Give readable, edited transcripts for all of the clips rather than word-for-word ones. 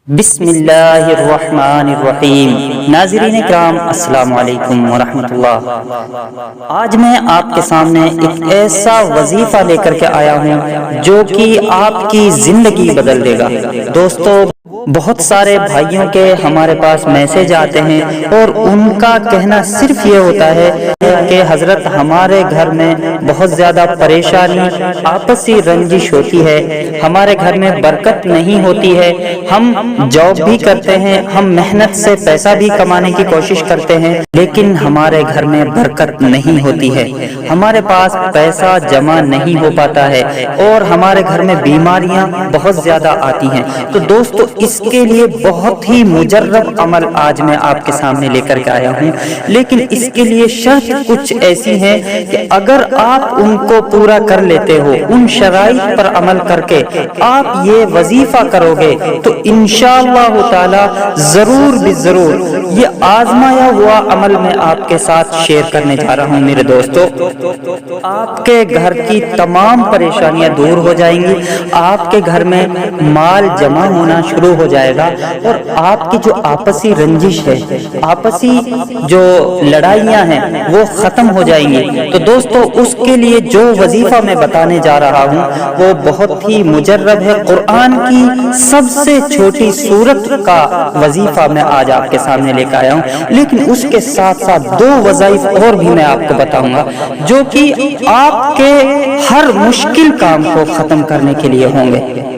بسم اللہ الرحمن الرحیم۔ ناظرین کرام السلام علیکم ورحمۃ اللہ۔ آج میں آپ کے سامنے ایک ایسا وظیفہ لے کر کے آیا ہوں جو کہ آپ کی زندگی بدل دے گا۔ دوستو، بہت سارے بھائیوں کے ہمارے پاس میسج آتے ہیں اور ان کا کہنا صرف یہ ہوتا ہے کہ حضرت ہمارے گھر میں بہت زیادہ پریشانی، آپسی رنجش ہوتی ہے، ہمارے گھر میں برکت نہیں ہوتی ہے، ہم جاب بھی کرتے ہیں، ہم محنت سے پیسہ بھی کمانے کی کوشش کرتے ہیں، لیکن ہمارے گھر میں برکت نہیں ہوتی ہے، ہمارے پاس پیسہ جمع نہیں ہو پاتا ہے اور ہمارے گھر میں بیماریاں بہت زیادہ آتی ہیں۔ تو دوستو، اس کے لیے بہت ہی مجرب عمل آج میں آپ کے سامنے لے کر کے آیا ہوں، لیکن اس کے لیے شرط کچھ ایسی ہے کہ اگر آپ ان کو پورا کر لیتے ہو، ان شرائط پر عمل کر کے آپ یہ وظیفہ کرو گے تو انشاءاللہ تعالی ضرور بالضرور یہ آزمایا ہوا عمل میں آپ کے ساتھ شیئر کرنے جا رہا ہوں۔ میرے دوستو، آپ کے گھر کی تمام پریشانیاں دور ہو جائیں گی، آپ کے گھر میں مال جمع ہونا شروع ہو جائے گا اور آپ کی جو آپسی رنجش ہے، آپسی جو لڑائیاں ہیں وہ ختم ہو جائیں گی۔ تو دوستو، اس کے لیے جو وظیفہ میں بتانے جا رہا ہوں وہ بہت ہی مجرب ہے۔ قرآن کی سب سے چھوٹی سورت کا وظیفہ میں آج آپ کے سامنے لے کے آیا ہوں، لیکن اس کے ساتھ ساتھ دو وظائف اور بھی میں آپ کو بتاؤں گا جو کہ آپ کے ہر مشکل کام کو ختم کرنے کے لیے ہوں گے۔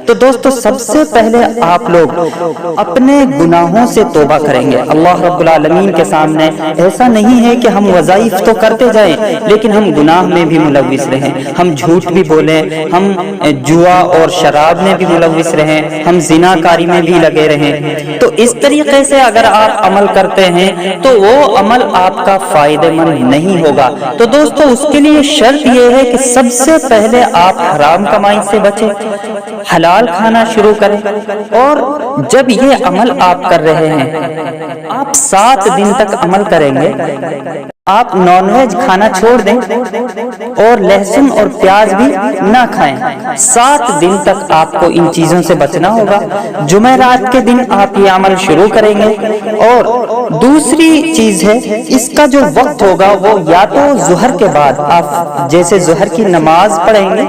تو دوستو، سب سے پہلے آپ لوگ اپنے گناہوں سے توبہ کریں گے۔ اللہ رب العالمین کے سامنے ایسا نہیں ہے کہ ہم وظائف تو کرتے جائیں لیکن ہم گناہ میں بھی ملوث رہیں، ہم جھوٹ بھی بولیں، ہم جوا اور شراب میں بھی ملوث رہیں، ہم زنا کاری میں بھی لگے رہیں۔ تو اس طریقے سے اگر آپ عمل کرتے ہیں تو وہ عمل آپ کا فائدہ مند نہیں ہوگا۔ تو دوستو، اس کے لیے شرط یہ ہے کہ سب سے پہلے آپ حرام کمائی سے بچیں، حلال کھانا شروع کریں، اور جب یہ عمل آپ کر رہے ہیں، آپ 7 دن تک عمل کریں گے، آپ نان ویج کھانا چھوڑ دیں اور لہسن اور پیاز بھی نہ کھائیں۔ 7 دن تک آپ کو ان چیزوں سے بچنا ہوگا۔ جمعرات کے دن آپ یہ عمل شروع کریں گے، اور دوسری چیز ہے، اس کا جو وقت ہوگا وہ یا تو ظہر کے بعد، آپ جیسے ظہر کی نماز پڑھیں گے،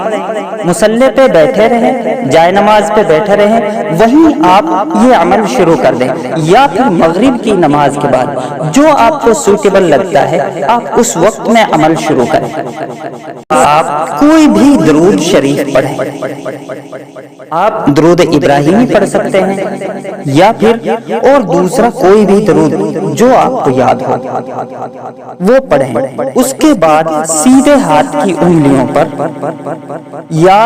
مصلی پہ بیٹھے رہیں، جائے نماز پہ بیٹھے رہیں، وہیں آپ یہ عمل شروع کر دیں، یا پھر مغرب کی نماز کے بعد، جو آپ کو سوٹیبل لگتا ہے آپ اس وقت میں عمل شروع کریں۔ آپ کوئی بھی درود شریف پڑھیں، آپ درود ابراہیمی پڑھ سکتے ہیں یا پھر اور دوسرا کوئی بھی درود جو آپ کو یاد ہو وہ پڑھیں۔ اس کے بعد سیدھے ہاتھ کی انگلیوں پر یا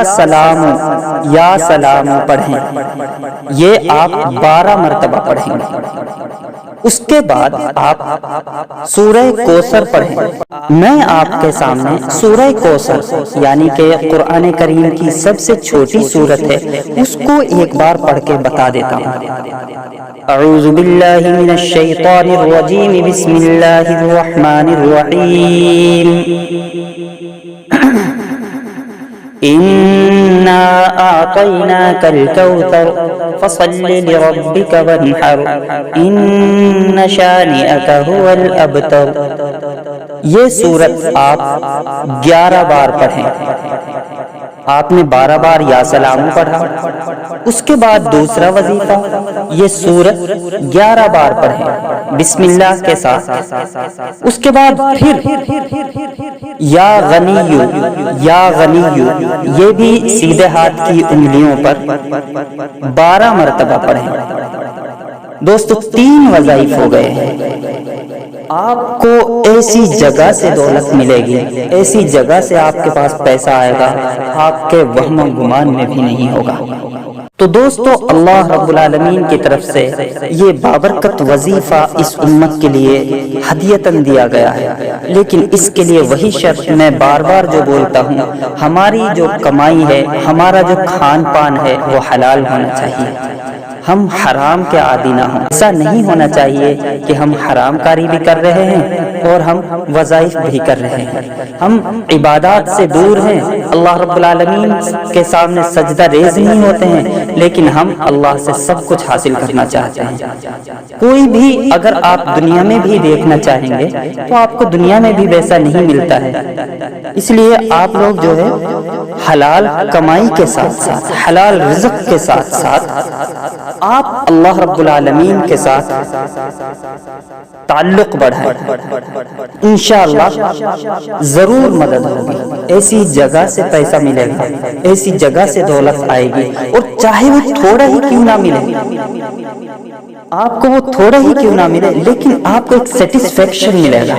سلام پڑھیں، یہ آپ 12 مرتبہ پڑھیں گے۔ اس کے بعد آپ سورہ کوثر پڑھیں۔ میں آپ کے سامنے سورہ کوثر یعنی کہ قرآن کریم کی سب سے چھوٹی سورت ہے، اس کو ایک بار پڑھ کے بتا دیتا ہوں۔ اعوذ باللہ من الشیطان الرجیم، بسم اللہ الرحمن الرحیم۔ إنا أعطيناك الكوثر فصل لربك وانحر إن شانئك هو الأبتر۔ یہ سورت آپ 11 بار پڑھیں۔ آپ نے 12 بار یا سلام پڑھا، اس کے بعد دوسرا وظیفہ یہ سورت 11 بار پڑھیں بسم اللہ کے ساتھ۔ اس کے بعد پھر یا غنیو یہ بھی سیدھے ہاتھ کی انگلیوں پر 12 مرتبہ پڑھیں۔ دوستو، 3 وظائف ہو گئے ہیں۔ آپ کو ایسی جگہ سے دولت ملے گی، ایسی جگہ سے آپ کے پاس پیسہ آئے گا، آپ کے وہم و گمان میں بھی نہیں ہوگا۔ تو دوستو، اللہ رب العالمین کی طرف سے یہ بابرکت وظیفہ اس امت کے لیے ہدیتاً دیا گیا ہے، لیکن اس کے لیے وہی شرط میں بار بار جو بولتا ہوں، ہماری جو کمائی ہے، ہمارا جو کھان پان ہے وہ حلال ہونا چاہیے، ہم حرام کے عادی نہ ہوں۔ ایسا نہیں ہونا چاہیے کہ ہم حرام کاری بھی کر رہے ہیں اور ہم وظائف بھی کر رہے ہیں، ہم عبادات سے دور ہیں، اللہ رب العالمین کے سامنے سجدہ ریز نہیں ہوتے ہیں، لیکن ہم اللہ سے سب کچھ حاصل کرنا چاہتے ہیں۔ کوئی بھی اگر آپ دنیا میں بھی دیکھنا چاہیں گے تو آپ کو دنیا میں بھی ویسا نہیں ملتا ہے، اس لیے آپ لوگ جو ہے حلال کمائی کے ساتھ ساتھ، حلال رزق کے ساتھ ساتھ آپ اللہ رب العالمین کے ساتھ تعلق بڑھائیں، انشاءاللہ ضرور مدد ہوگی۔ ایسی جگہ سے پیسہ ملے گا، ایسی جگہ سے دولت آئے گی، اور چاہے وہ تھوڑا ہی کیوں نہ ملے، آپ کو وہ تھوڑا ہی کیوں نہ ملے، لیکن آپ کو ایک سیٹسفیکشن ملے گا۔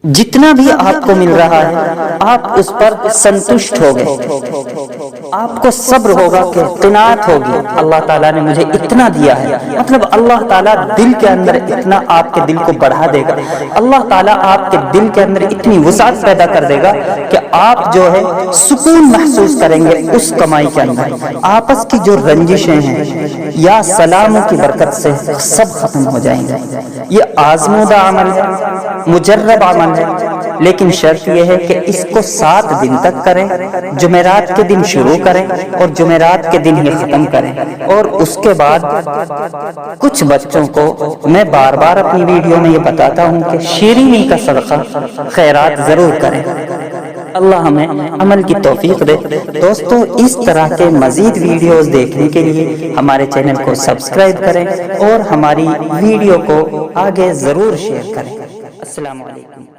جتنا بھی آپ کو مل رہا ہے آپ اس پر سنتشٹ ہوگے، آپ کو صبر ہوگا کہ قناعت ہوگی، اللہ تعالیٰ نے مجھے اتنا دیا ہے، مطلب اللہ تعالیٰ دل کے اندر اتنا آپ کے دل کو بڑھا دے گا، اللہ تعالیٰ آپ کے دل کے اندر اتنی وسعت پیدا کر دے گا کہ آپ جو ہے سکون محسوس کریں گے اس کمائی کے اندر۔ آپس کی جو رنجشیں ہیں یا سلاموں کی برکت سے سب ختم ہو جائیں گے۔ یہ آزمودہ عمل ہے، مجرب عمل ہے، لیکن شرط یہ ہے کہ اس کو 7 دن تک کریں، جمعرات کے دن شروع کریں اور جمعرات کے دن ہی ختم کریں، اور اس کے بعد کچھ بچوں کو میں بار بار اپنی ویڈیو میں یہ بتاتا ہوں کہ شیرینی کا صدقہ خیرات ضرور کریں۔ اللہ ہمیں عمل کی توفیق دے۔ دوستو، اس طرح کے مزید ویڈیوز دیکھنے کے لیے ہمارے چینل کو سبسکرائب کریں اور ہماری ویڈیو کو آگے ضرور شیئر کریں۔ السلام علیکم۔